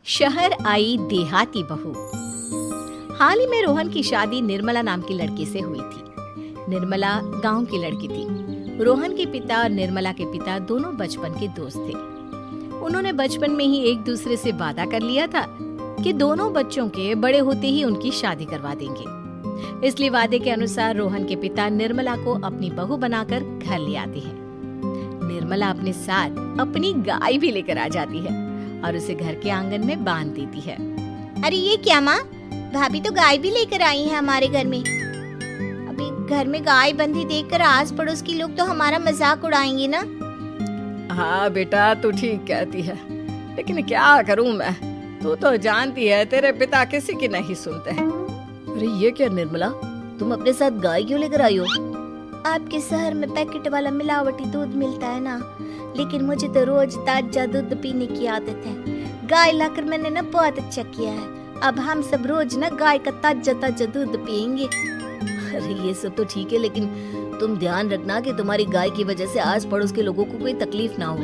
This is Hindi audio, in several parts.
शहर आई देहाती बहू। हाल ही में रोहन की शादी निर्मला नाम की लड़की से हुई थी। निर्मला गांव की लड़की थी। रोहन के पिता और निर्मला के पिता दोनों बचपन के दोस्त थे। उन्होंने बचपन में ही एक दूसरे से वादा कर लिया था कि दोनों बच्चों के बड़े होते ही उनकी शादी करवा देंगे। इसलिए वादे के अनुसार रोहन के पिता निर्मला को अपनी बहू बनाकर घर ले आते हैं। निर्मला अपने साथ अपनी गाय भी लेकर आ जाती है और उसे घर के आंगन में बांध देती है। अरे ये क्या माँ, भाभी तो गाय भी लेकर आई है हमारे घर में। अभी घर में गाय बंधी देखकर आस पड़ोस के लोग तो हमारा मजाक उड़ाएंगे ना। हाँ बेटा, तू ठीक कहती है, लेकिन क्या करूं मैं, तू तो जानती है तेरे पिता किसी की नहीं सुनते हैं। अरे ये क्या निर्मला, तुम अपने साथ गाय क्यों लेकर आई हो? आपके शहर में पैकेट वाला मिलावटी दूध मिलता है ना, लेकिन मुझे तो रोज ताजा दूध पीने की आदत है। गाय लाकर मैंने ना बहुत अच्छा किया है। अब हम सब रोज ना गाय का ताजा ताजा दूध पियेंगे। अरे ये सब तो ठीक है, लेकिन तुम ध्यान रखना कि तुम्हारी गाय की वजह से आस पड़ोस के लोगों को कोई तकलीफ ना हो।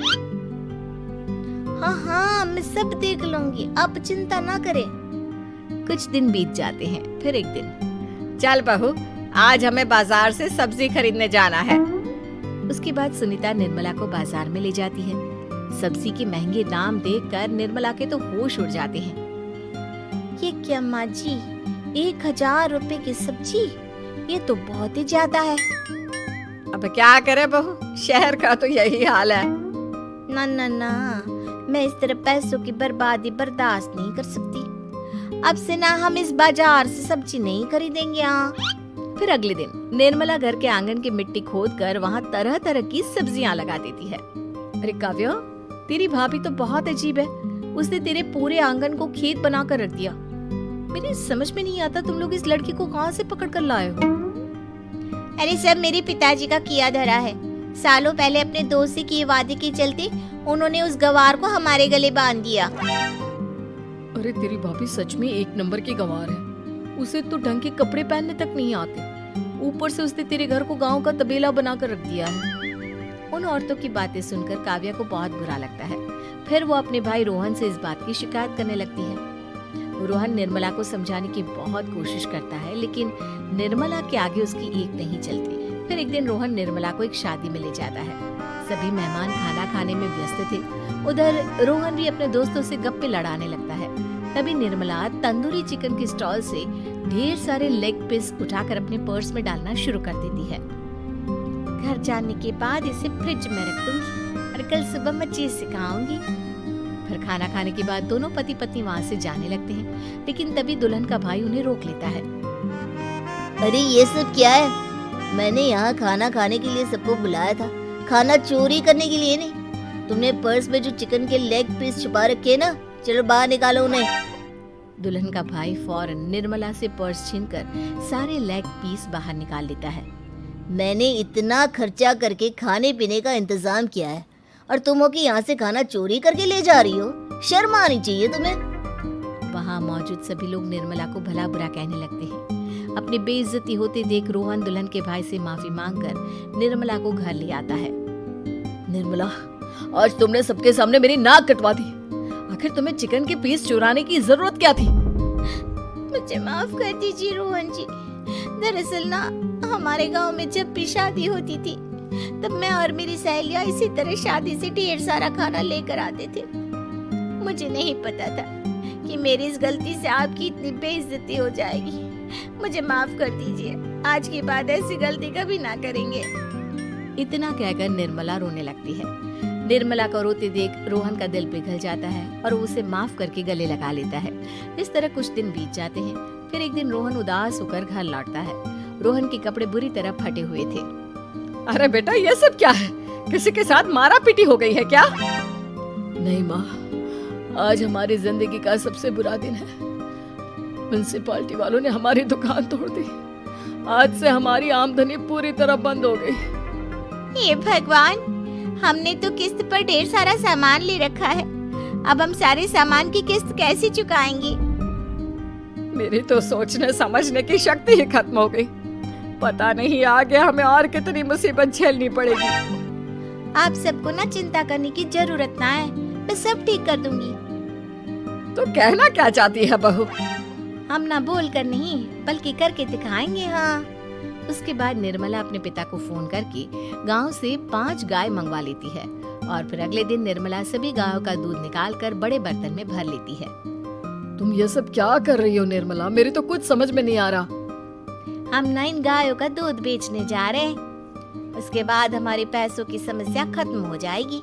हाँ हाँ, मैं सब देख लूंगी, आप चिंता ना करें। कुछ दिन बीत जाते हैं। फिर एक दिन, चल बहू, आज हमें बाजार से सब्जी खरीदने जाना है। उसके बाद सुनीता निर्मला को बाजार में ले जाती है। सब्जी के महंगे दाम देखकर निर्मला के तो होश उड़ जाते हैं। ये क्या माँ जी, 1000 रुपए की सब्जी, ये तो बहुत ही ज्यादा है। अब क्या करे बहू, शहर का तो यही हाल है। ना ना ना, मैं इस तरह पैसों की बर्बादी बर्दाश्त नहीं कर सकती। अब से ना हम इस बाजार से सब्जी नहीं खरीदेंगे। फिर अगले दिन निर्मला घर के आंगन की मिट्टी खोदकर वहाँ तरह तरह की सब्जियाँ लगा देती है। अरे काव्या, तेरी भाभी तो बहुत अजीब है। उसने तेरे पूरे आंगन को खेत बनाकर रख दिया। मेरी समझ में नहीं आता तुम लोग इस लड़की को कहाँ से पकड़ कर लाए हो। अरे सब मेरे पिताजी का किया धरा है। सालों पहले अपने दोस्त से किए वादे के चलते उन्होंने उस गवार को हमारे गले बांध दिया। अरे तेरी भाभी सच में एक नंबर की गंवार है। उसे तो ढंग के कपड़े पहनने तक नहीं आते, ऊपर से उसने तेरे घर को गांव का तबेला बनाकर रख दिया है। उन औरतों की बातें सुनकर काव्या को बहुत बुरा लगता है। फिर वो अपने भाई रोहन से इस बात की शिकायत करने लगती है। रोहन निर्मला को समझाने की बहुत कोशिश करता है, लेकिन निर्मला के आगे उसकी एक नहीं चलती। फिर एक दिन रोहन निर्मला को एक शादी में ले जाता है। सभी मेहमान खाना खाने में व्यस्त थे। उधर रोहन भी अपने दोस्तों से गप्पे लड़ाने लगता है। तभी निर्मला तंदूरी चिकन की स्टॉल से ढेर सारे लेग पीस उठाकर अपने पर्स में डालना शुरू कर देती है। घर जाने के बाद इसे फ्रिज में रख दूंगी और कल सुबह मैं चीज सिखाऊंगी। फिर खाना खाने के बाद दोनों पति पत्नी वहाँ से जाने लगते हैं, लेकिन तभी दुल्हन का भाई उन्हें रोक लेता है। अरे ये सब क्या है? मैंने यहाँ खाना खाने के लिए सबको बुलाया था, खाना चोरी करने के लिए नहीं। तुमने पर्स में जो चिकन के लेग पीस छुपा रखे ना, चलो बाहर निकालो उन्हें। दुल्हन का भाई फौरन निर्मला से पर्स छीनकर सारे लेग पीस बाहर निकाल लेता है। मैंने इतना खर्चा करके खाने पीने का इंतजाम किया है और तुम हो कि यहाँ से खाना चोरी करके ले जा रही हो? शर्म आनी चाहिए तुम्हें। वहाँ मौजूद सभी लोग निर्मला को भला बुरा कहने लगते हैं। अपनी बेइज्जती होते देख रोहन दुल्हन के भाई से माफी मांगकर निर्मला को घर ले आता है। निर्मला, आज तुमने सबके सामने मेरी नाक कटवा दी। आखिर तुम्हें चिकन के पीस चुराने की जरूरत क्या थी? मुझे माफ कर दीजिए रोहन जी। दरअसल ना, हमारे गांव में जब भी शादी होती थी तब मैं और मेरी सहेलियां इसी तरह शादी से ढेर सारा खाना लेकर आते थे। मुझे नहीं पता था कि मेरी इस गलती से आपकी इतनी बेइज्जती हो जाएगी। मुझे माफ कर दीजिए, आज के बाद ऐसी गलती कभी ना करेंगे। इतना कहकर निर्मला रोने लगती है। निर्मला को रोते देख रोहन का दिल पिघल जाता है और वो उसे माफ करके गले लगा लेता है। इस तरह कुछ दिन बीत जाते हैं। फिर एक दिन रोहन उदास होकर घर लौटता है। रोहन के कपड़े बुरी तरह फटे हुए थे। अरे बेटा, ये सब क्या है? किसी के साथ मारा पीटी हो गई है क्या? नहीं माँ, आज हमारी जिंदगी का सबसे बुरा दिन है। म्युनिसिपालिटी वालों ने हमारी दुकान तोड़ दी। आज से हमारी आमदनी पूरी तरह बंद हो गई। हे भगवान, हमने तो किस्त पर ढेर सारा सामान ले रखा है। अब हम सारे सामान की किस्त कैसे चुकाएंगे? मेरी तो सोचने समझने की शक्ति ही खत्म हो गई। पता नहीं आगे हमें और कितनी मुसीबत झेलनी पड़ेगी। आप सबको ना चिंता करने की जरूरत ना है, मैं सब ठीक कर दूंगी। तो कहना क्या चाहती है बहू? हम ना बोल कर नहीं बल्कि करके दिखाएंगे। हाँ। उसके बाद निर्मला अपने पिता को फोन करके गांव से 5 गाय मंगवा लेती है और फिर अगले दिन निर्मला सभी गायों का दूध निकाल कर बड़े बर्तन में भर लेती है। तुम ये सब क्या कर रही हो निर्मला? मेरी तो कुछ समझ में नहीं आ रहा। हम ना इन गायों का दूध बेचने जा रहे हैं। उसके बाद हमारे पैसों की समस्या खत्म हो जाएगी।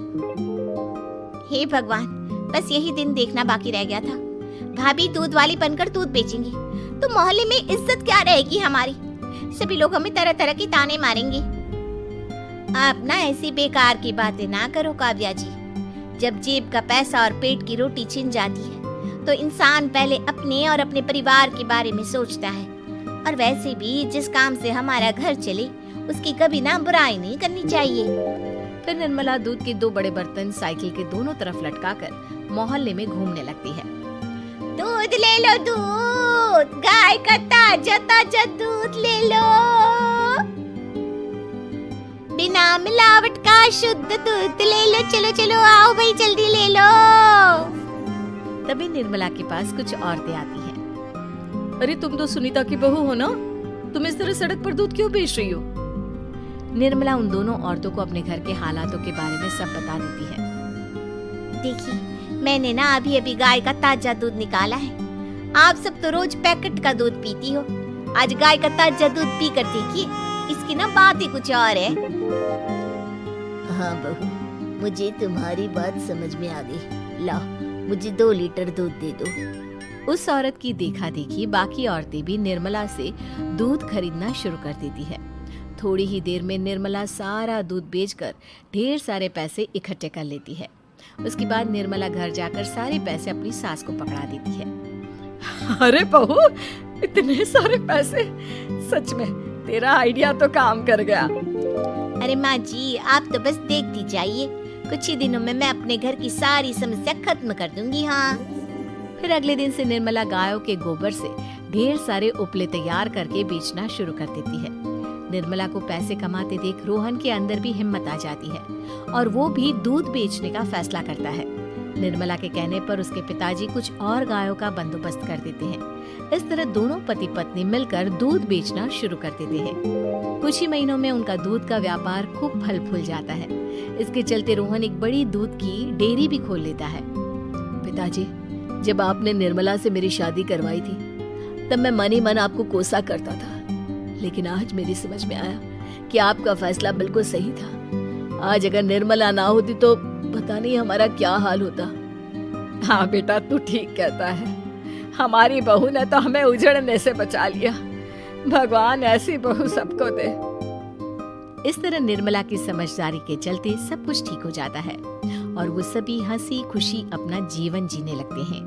हे भगवान, बस यही दिन देखना बाकी रह गया था। भाभी दूध वाली बनकर दूध बेचेंगी तो मोहल्ले में इज्जत क्या रहेगी हमारी? सभी लोग हमें तरह तरह की ताने मारेंगे। आप ना ऐसी बेकार की बातें ना करो काव्या जी। जब जेब का पैसा और पेट की रोटी छिन जाती है तो इंसान पहले अपने और अपने परिवार के बारे में सोचता है। और वैसे भी जिस काम से हमारा घर चले उसकी कभी ना बुराई नहीं करनी चाहिए। फिर निर्मला दूध के 2 बड़े बर्तन साइकिल के दोनों तरफ लटकाकर मोहल्ले में घूमने लगती है। दूध ले लो, दूध, गाय का ताजा ताजा दूध ले लो, बिना मिलावट का शुद्ध दूध ले लो। चलो चलो आओ भाई, जल्दी ले लो। तभी निर्मला के पास कुछ औरतें आती हैं। अरे तुम तो सुनीता की बहू हो ना? तुम इस तरह सड़क पर दूध क्यों बेच रही हो? निर्मला उन दोनों औरतों को अपने घर के हालातों के बारे में सब बता देती है। देखिए, मैंने ना अभी अभी गाय का ताजा दूध निकाला है। आप सब तो रोज पैकेट का दूध पीती हो, आज गाय का ताजा दूध पी कर देखिए, इसकी ना बात ही कुछ और है। हाँ बहू, मुझे तुम्हारी बात समझ में आ गई। ला, मुझे 2 लीटर दूध दे दो। उस औरत की देखा देखी बाकी औरतें भी निर्मला से दूध खरीदना शुरू कर देती है। थोड़ी ही देर में निर्मला सारा दूध बेचकर ढेर सारे पैसे इकट्ठे कर लेती है। उसके बाद निर्मला घर जाकर सारे पैसे अपनी सास को पकड़ा देती है। अरे बहू, इतने सारे पैसे! सच में तेरा आइडिया तो काम कर गया। अरे माँ जी, आप तो बस देखती जाइए, कुछ ही दिनों में मैं अपने घर की सारी समस्या खत्म कर दूंगी। हाँ। फिर अगले दिन से निर्मला गायों के गोबर से ढेर सारे उपले तैयार करके बेचना शुरू कर देती है। निर्मला को पैसे कमाते देख रोहन के अंदर भी हिम्मत आ जाती है और वो भी दूध बेचने का फैसला करता है। निर्मला के कहने पर उसके पिताजी कुछ और गायों का बंदोबस्त कर देते हैं। इस तरह दोनों पति पत्नी मिलकर दूध बेचना शुरू कर देते हैं। कुछ ही महीनों में उनका दूध का व्यापार खूब फल फूल जाता है। इसके चलते रोहन एक बड़ी दूध की डेयरी भी खोल लेता है। पिताजी, जब आपने निर्मला से मेरी शादी करवाई थी तब मैं मन ही मन आपको कोसा करता था, लेकिन आज मेरी समझ में आया कि आपका फैसला बिल्कुल सही था। आज अगर निर्मला ना होती तो पता नहीं हमारा क्या हाल होता। हाँ बेटा, तू ठीक कहता है। हमारी बहू ने तो हमें उजड़ने से बचा लिया। भगवान ऐसी बहू सबको दे। इस तरह निर्मला की समझदारी के चलते सब कुछ ठीक हो जाता है और वो सभी हंसी खुशी अपना जीवन जीने लगते हैं।